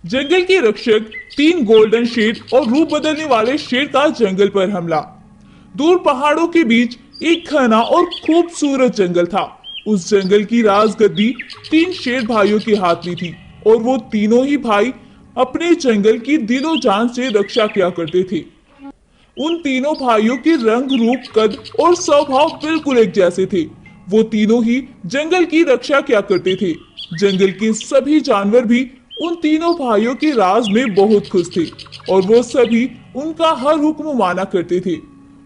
जंगल के रक्षक तीन गोल्डन शेर और रूप बदलने वाले शेर का जंगल पर हमला। दूर पहाड़ों के बीच एक घना और खूबसूरत जंगल था। उस जंगल की राजगद्दी तीन शेर भाइयों के हाथ में थी और वो तीनों ही भाई अपने जंगल की दिलो जान से रक्षा किया करते थे। उन तीनों भाइयों के रंग, रूप, कद और स्वभाव बिल्कुल एक जैसे थे। वो तीनों ही जंगल की रक्षा किया करते थे। जंगल के सभी जानवर भी उन तीनों भाइयों के राज में बहुत खुश थे और वो सभी उनका हर हुक्म माना करते थे।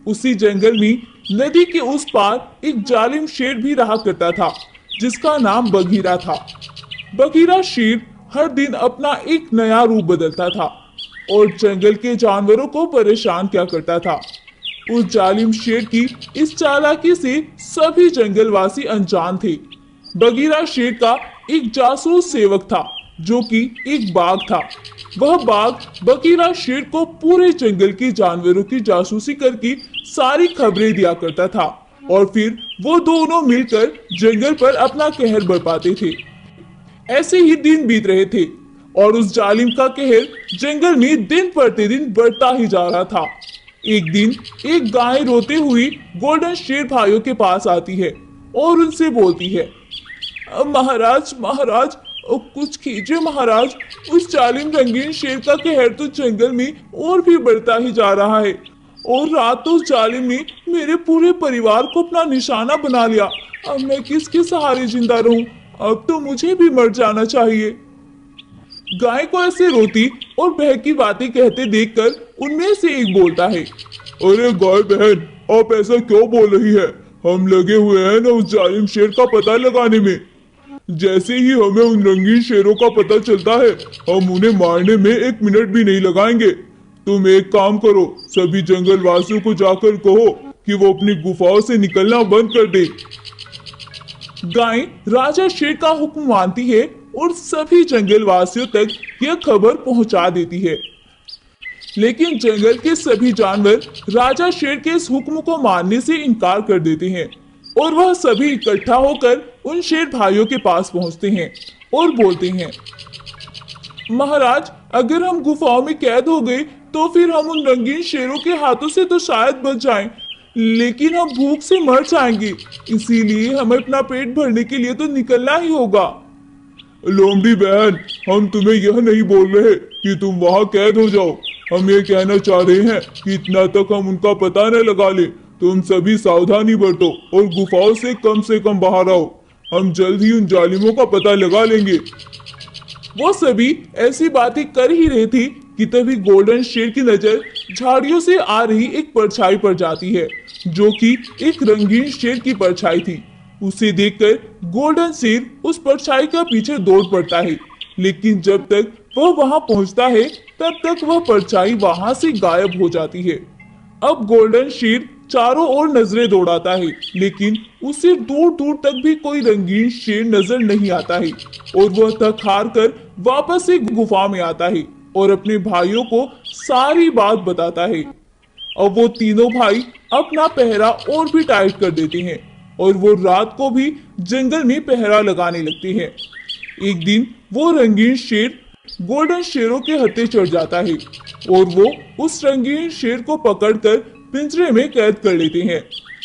उसी जंगल में नदी के उस पार एक जालिम शेर भी रहा करता था जिसका नाम बगीरा था। बगीरा शेर हर दिन अपना एक नया रूप बदलता था और जंगल के जानवरों को परेशान किया करता था। उस जालिम शेर की इस चालाकी से सभी जंगलवासी अनजान थे। बगीरा शेर का एक जासूस सेवक था जो कि एक बाघ था। वह बाघ बगीरा शेर को पूरे जंगल के जानवरों की जासूसी करके सारी खबरें दिया करता था और फिर वो दोनों मिलकर जंगल पर अपना कहर बरपाते थे। ऐसे ही दिन बीत रहे थे और उस जालिम का कहर जंगल में दिन प्रतिदिन बढ़ता ही जा रहा था। एक दिन एक गाय रोते हुई गोल्डन शेर भाइयों के पास आती है और उनसे बोलती है, महाराज महाराज, कुछ कीजिए महाराज। उस जालिम रंगीन शेर का कहर तो जंगल में और भी बढ़ता ही जा रहा है और रात तो उस जालिम ने मेरे पूरे परिवार को अपना निशाना बना लिया। अब मैं किसके सहारे जिंदा रहूं? अब तो मुझे भी मर जाना चाहिए। गाय को ऐसे रोती और बहकी बातें कहते देखकर उनमें से एक बोलता है, अरे गाय बहन, आप ऐसा क्यों बोल रही है? हम लगे हुए हैं ना उस जालिम शेर का पता लगाने में। जैसे ही हमें उन रंगीन शेरों का पता चलता है, हम उन्हें मारने में एक मिनट भी नहीं लगाएंगे। तुम एक काम करो, सभी जंगल वासियों को जाकर कहो कि वो अपनी गुफाओं से निकलना बंद कर दे। गाय राजा शेर का हुक्म मानती है और सभी जंगल वासियों तक यह खबर पहुंचा देती है। लेकिन जंगल के सभी जानवर राजा शेर के इस हुक्म को मानने से इनकार कर देते हैं और वह सभी इकट्ठा होकर उन शेर भाइयों के पास पहुंचते हैं और बोलते हैं, महाराज, अगर हम गुफाओं में कैद हो गए तो फिर हम उन रंगीन शेरों के हाथों से तो शायद बच जाएं, लेकिन हम भूख से मर जाएंगे। इसीलिए हमें अपना पेट भरने के लिए तो निकलना ही होगा। लोमड़ी बहन, हम तुम्हें यह नहीं बोल रहे कि तुम वहां कैद हो जाओ। हम ये कहना चाह रहे हैं कि इतना तक हम उनका पता न लगा ले। तुम सभी सावधानी बरतो और गुफाओं से कम बाहर आओ। हम जल्द ही उन जालिमों का पता लगा लेंगे। वो सभी ऐसी बातें कर ही रहे थे कि तभी गोल्डन शेर की नजर झाड़ियों से आ रही एक परछाई पर जाती है जो कि एक रंगीन शेर की परछाई थी। उसे देखकर गोल्डन शेर उस परछाई का पीछे दौड़ पड़ता है, लेकिन जब तक वह वहां पहुंचता है तब तक वह परछाई वहां से गायब हो जाती है। अब गोल्डन शेर चारों ओर नजरें दौड़ाता है, लेकिन उसे दूर दूर तक भी कोई रंगीन शेर नजर नहीं आता है और वह थक हार कर वापस एक गुफा में आता है और अपने भाइयों को सारी बात बताता है। अब वो तीनों भाई अपना पहरा और भी टाइट कर देते हैं और वो रात को भी जंगल में पहरा लगाने लगते हैं। एक दिन वो रंगीन शेर गोल्डन शेरों के हत्थे चढ़ जाता है और वो उस रंगीन शेर को पकड़कर पिंजरे में कैद कर लेते हैं,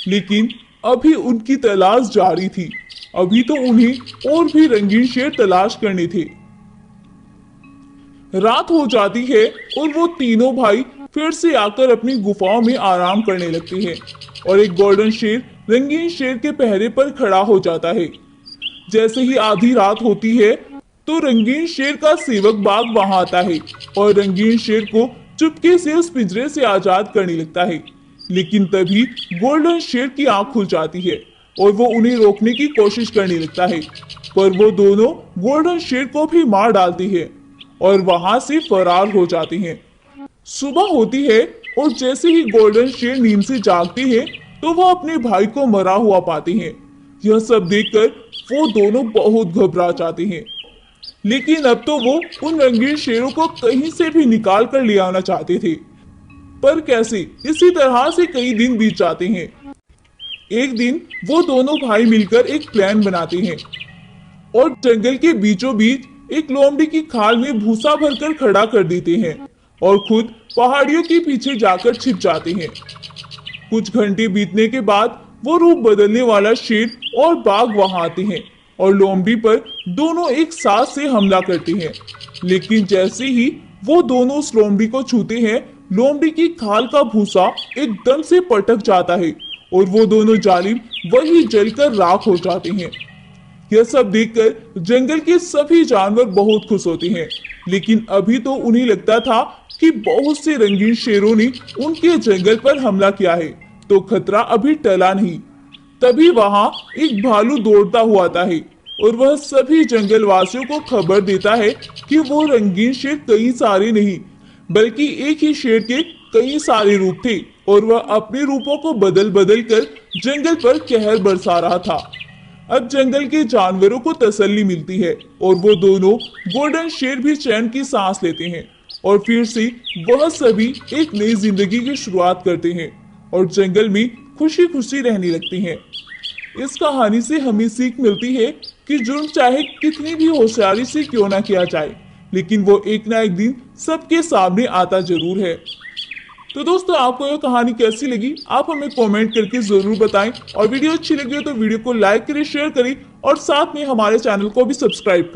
लेकिन अभी उनकी तलाश जारी थी। अभी तो उन्हें और भी रंगीन शेर तलाश करने थे। रात हो जाती है और वो तीनों भाई फिर से आकर अपनी गुफाओं में आराम करने लगते हैं और एक गोल्डन शेर रंगीन शेर के पहरे पर खड़ा हो जाता है। जैसे ही आधी रात होती है तो रंगीन शेर का सेवक बाघ वहां आता है और रंगीन शेर को चुपके से उस पिंजरे से आजाद करने लगता है, लेकिन तभी गोल्डन शेर की आंख खुल जाती है और वो उन्हें रोकने की कोशिश करने लगता है, पर वो दोनों गोल्डन शेर को भी मार डालते हैं और वहां से फरार हो जाते हैं। सुबह होती है और जैसे ही गोल्डन शेर नींद से जागते हैं तो वह अपने भाई को मरा हुआ पाते हैं। यह सब देखकर वो दोनों बहुत घबरा जाते हैं, लेकिन अब तो वो उन रंगीन शेरों को कहीं से भी निकाल कर ले आना चाहते थे, पर कैसे? इसी तरह से कई दिन बीत जाते हैं। एक दिन वो दोनों भाई मिलकर एक प्लान बनाते हैं और जंगल के बीचों बीच एक लोमड़ी की खाल में भूसा भरकर खड़ा कर देते हैं और खुद पहाड़ियों के पीछे जाकर छिप जाते हैं। कुछ घंटे बीतने के बाद वो रूप बदलने वाला शेर और बाघ वहां आते हैं और लोमड़ी पर दोनों एक साथ से हमला करते हैं। लेकिन जैसे ही वो दोनों उस लोमड़ी को छूते हैं, लोमड़ी की खाल का भूसा एकदम से पटक जाता है और वो दोनों जालिम वही जलकर राख हो जाते हैं। यह सब देखकर जंगल के सभी जानवर बहुत खुश होते हैं, लेकिन अभी तो उन्हें लगता था कि बहुत से रंगीन शेरों ने उनके जंगल पर हमला किया है, तो खतरा अभी टला नहीं। तभी वहां एक भालू दौड़ता हुआ आता है और वह सभी जंगल वासियों को खबर देता है कि वो रंगीन शेर कई सारे नहीं, बल्कि एक ही शेर के कई सारे रूप थे और वह अपने रूपों को बदल बदल कर जंगल पर कहर बरसा रहा था। अब जंगल के जानवरों को तसल्ली मिलती है और वो दोनों गोल्डन शेर भी चैन की सांस लेते हैं और फिर से वह सभी एक नई जिंदगी की शुरुआत करते हैं और जंगल में खुशी खुशी रहने लगते हैं। इस कहानी से हमें सीख मिलती है कि जुर्म चाहे कितनी भी होशियारी से क्यों ना किया जाए, लेकिन वो एक ना एक दिन सबके सामने आता जरूर है। तो दोस्तों, आपको यह कहानी कैसी लगी आप हमें कमेंट करके जरूर बताएं और वीडियो अच्छी लगी हो तो वीडियो को लाइक करें, शेयर करें और साथ में हमारे चैनल को भी सब्सक्राइब करें।